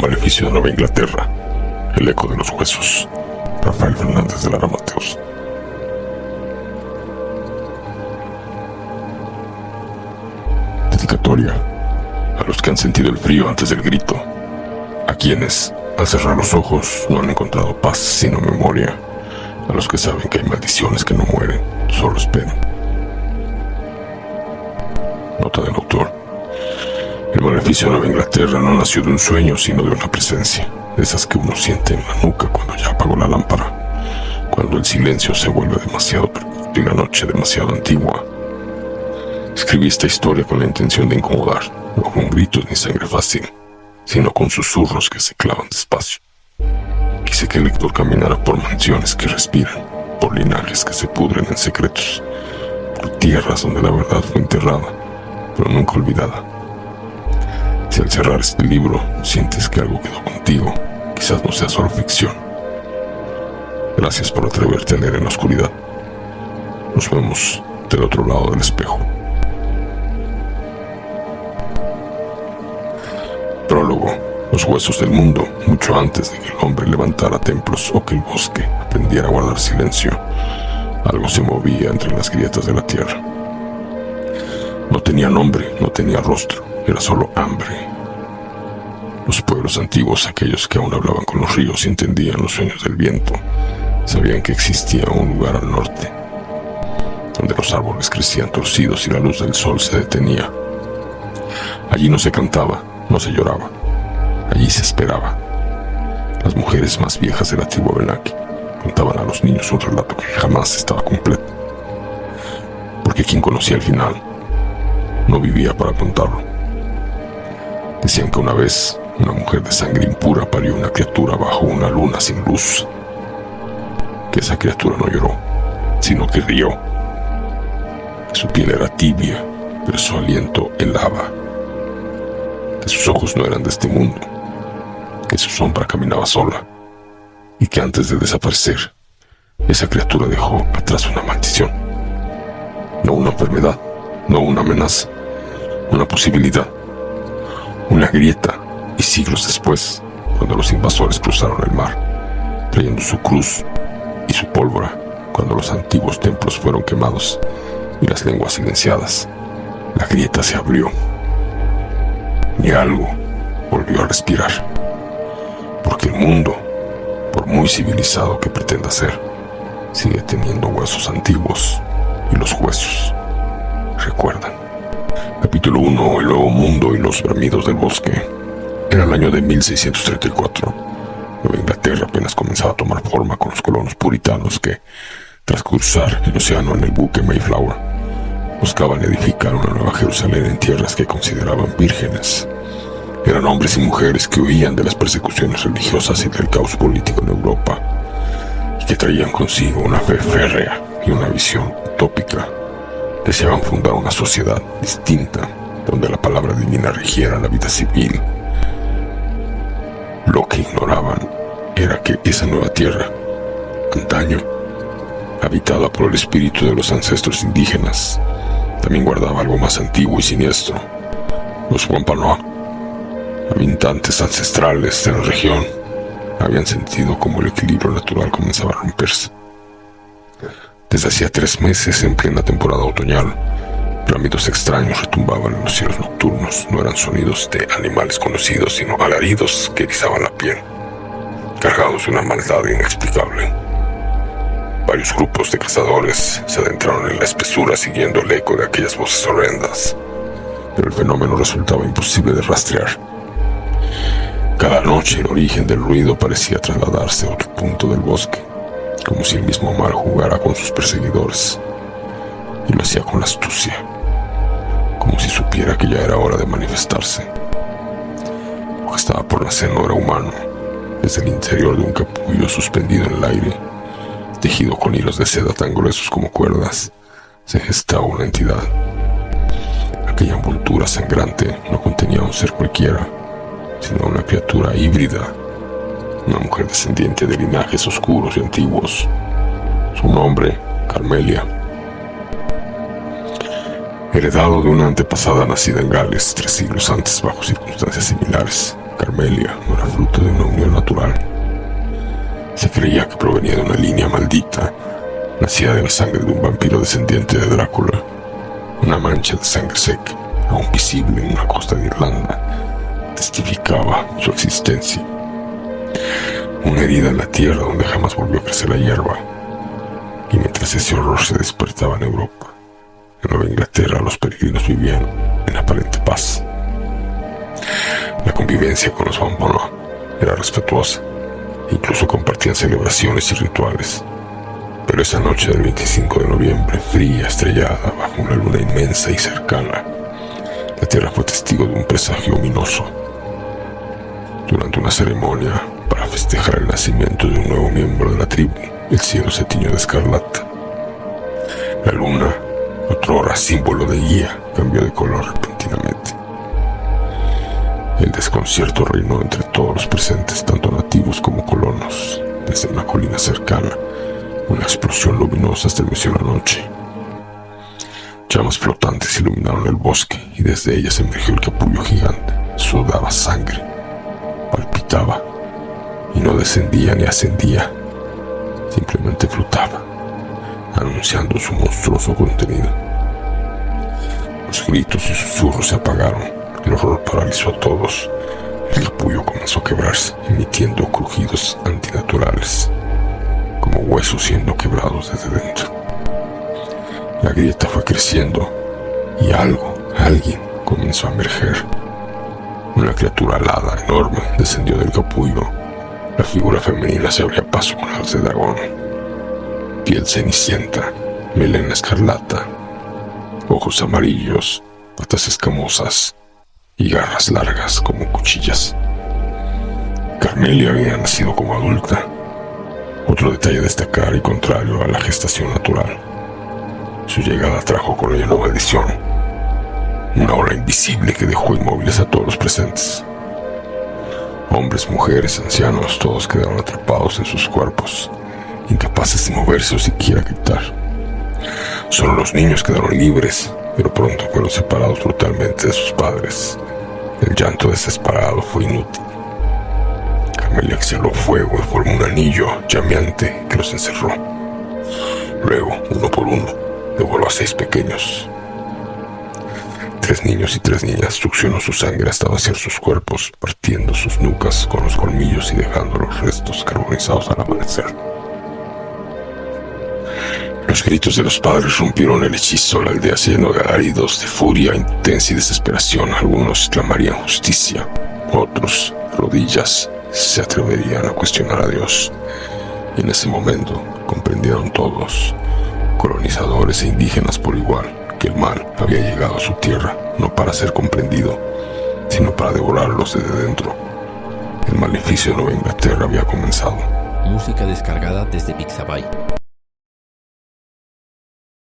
maleficio de Nueva Inglaterra, el eco de los huesos. Rafael Fernández de Lara Mateos. Dedicatoria a los que han sentido el frío antes del grito, a quienes, al cerrar los ojos, no han encontrado paz sino memoria, a los que saben que hay maldiciones que no mueren, solo esperan. Nota del autor. El maleficio de Nueva Inglaterra no nació de un sueño, sino de una presencia, de esas que uno siente en la nuca cuando ya apagó la lámpara, cuando el silencio se vuelve demasiado perfecto y la noche demasiado antigua. Escribí esta historia con la intención de incomodar, no con gritos ni sangre fácil, sino con susurros que se clavan despacio. Quise que el lector caminara por mansiones que respiran, por linajes que se pudren en secretos, por tierras donde la verdad fue enterrada, pero nunca olvidada. Si al cerrar este libro sientes que algo quedó contigo, quizás no sea solo ficción. Gracias por atreverte a leer en la oscuridad. Nos vemos del otro lado del espejo. Prólogo. Los huesos del mundo, mucho antes de que el hombre levantara templos o que el bosque aprendiera a guardar silencio, algo se movía entre las grietas de la tierra. No tenía nombre, no tenía rostro, era solo hambre. Los pueblos antiguos, aquellos que aún hablaban con los ríos y entendían los sueños del viento, sabían que existía un lugar al norte, donde los árboles crecían torcidos y la luz del sol se detenía. Allí no se cantaba, no se lloraba. Allí se esperaba. Las mujeres más viejas de la tribu Abenaki contaban a los niños un relato que jamás estaba completo, porque quien conocía el final no vivía para contarlo. Decían que una vez una mujer de sangre impura parió una criatura bajo una luna sin luz, que esa criatura no lloró, sino que rió, que su piel era tibia, pero su aliento helaba, que sus ojos no eran de este mundo, que su sombra caminaba sola, y que antes de desaparecer, esa criatura dejó atrás una maldición. No una enfermedad, no una amenaza, una posibilidad, una grieta. Y siglos después, cuando los invasores cruzaron el mar, trayendo su cruz y su pólvora, cuando los antiguos templos fueron quemados y las lenguas silenciadas, la grieta se abrió y algo volvió a respirar. Porque el mundo, por muy civilizado que pretenda ser, sigue teniendo huesos antiguos, y los huesos recuerdan. Capítulo 1. El nuevo mundo y los bramidos del bosque. Era el año de 1634. Nueva Inglaterra apenas comenzaba a tomar forma con los colonos puritanos que, tras cruzar el océano en el buque Mayflower, buscaban edificar una nueva Jerusalén en tierras que consideraban vírgenes. Eran hombres y mujeres que huían de las persecuciones religiosas y del caos político en Europa, y que traían consigo una fe férrea y una visión utópica. Deseaban fundar una sociedad distinta, donde la palabra divina rigiera la vida civil. Lo que ignoraban era que esa nueva tierra, antaño habitada por el espíritu de los ancestros indígenas, también guardaba algo más antiguo y siniestro. Los Wampanoag, habitantes ancestrales de la región, habían sentido como el equilibrio natural comenzaba a romperse. Desde hacía 3 meses, en plena temporada otoñal, bramidos extraños retumbaban en los cielos nocturnos. No eran sonidos de animales conocidos, sino alaridos que erizaban la piel, cargados de una maldad inexplicable. Varios grupos de cazadores se adentraron en la espesura siguiendo el eco de aquellas voces horrendas, pero el fenómeno resultaba imposible de rastrear. Cada noche el origen del ruido parecía trasladarse a otro punto del bosque, como si el mismo mal jugara con sus perseguidores, y lo hacía con astucia, como si supiera que ya era hora de manifestarse. Lo que estaba por nacer no era humano. Desde el interior de un capullo suspendido en el aire, tejido con hilos de seda tan gruesos como cuerdas, se gestaba una entidad. Aquella envoltura sangrante no contenía a un ser cualquiera, sino a una criatura híbrida, una mujer descendiente de linajes oscuros y antiguos. Su nombre, Carmelia, heredado de una antepasada nacida en Gales 3 siglos antes bajo circunstancias similares. Carmelia no era fruto de una unión natural. Se creía que provenía de una línea maldita, nacida de la sangre de un vampiro descendiente de Drácula. Una mancha de sangre seca, aún visible en una costa de Irlanda, testificaba su existencia. Una herida en la tierra donde jamás volvió a crecer la hierba. Y mientras ese horror se despertaba en Europa, en Nueva Inglaterra, los peregrinos vivían en aparente paz. La convivencia con los Bambona era respetuosa, incluso compartían celebraciones y rituales. Pero esa noche del 25 de noviembre, fría, estrellada, bajo una luna inmensa y cercana, la tierra fue testigo de un presagio ominoso. Durante una ceremonia para festejar el nacimiento de un nuevo miembro de la tribu, el cielo se tiñó de escarlata. La luna, otrora símbolo de guía, cambió de color repentinamente. El desconcierto reinó entre todos los presentes, tanto nativos como colonos. Desde una colina cercana, una explosión luminosa estremeció la noche. Llamas flotantes iluminaron el bosque y desde ellas emergió el capullo gigante. Sudaba sangre, palpitaba y no descendía ni ascendía, simplemente flotaba, anunciando su monstruoso contenido. Los gritos y susurros se apagaron, el horror paralizó a todos. El capullo comenzó a quebrarse, emitiendo crujidos antinaturales, como huesos siendo quebrados desde dentro. La grieta fue creciendo y alguien comenzó a emerger. Una criatura alada, enorme, descendió del capullo. La figura femenina se abría paso con alas de dragón. Piel cenicienta, melena escarlata, ojos amarillos, patas escamosas y garras largas como cuchillas. Carmelia había nacido como adulta. Otro detalle a destacar y contrario a la gestación natural. Su llegada trajo con ella una maldición. Una ola invisible que dejó inmóviles a todos los presentes. Hombres, mujeres, ancianos, todos quedaron atrapados en sus cuerpos, incapaces de moverse o siquiera gritar. Solo los niños quedaron libres, pero pronto fueron separados brutalmente de sus padres. El llanto desesperado fue inútil. Carmelia exhaló fuego y formó un anillo llameante que los encerró. Luego, uno por uno, devoró a 6 pequeños. 3 niños y 3 niñas succionó su sangre hasta vaciar sus cuerpos, partiendo sus nucas con los colmillos y dejando los restos carbonizados al amanecer. Los gritos de los padres rompieron el hechizo. La aldea se llenó de alaridos de furia intensa y desesperación. Algunos clamarían justicia, otros, rodillas, se atreverían a cuestionar a Dios. Y en ese momento comprendieron todos, colonizadores e indígenas por igual, que el mal había llegado a su tierra, no para ser comprendido, sino para devorarlos desde dentro. El maleficio de Nueva Inglaterra había comenzado. Música descargada desde Pixabay.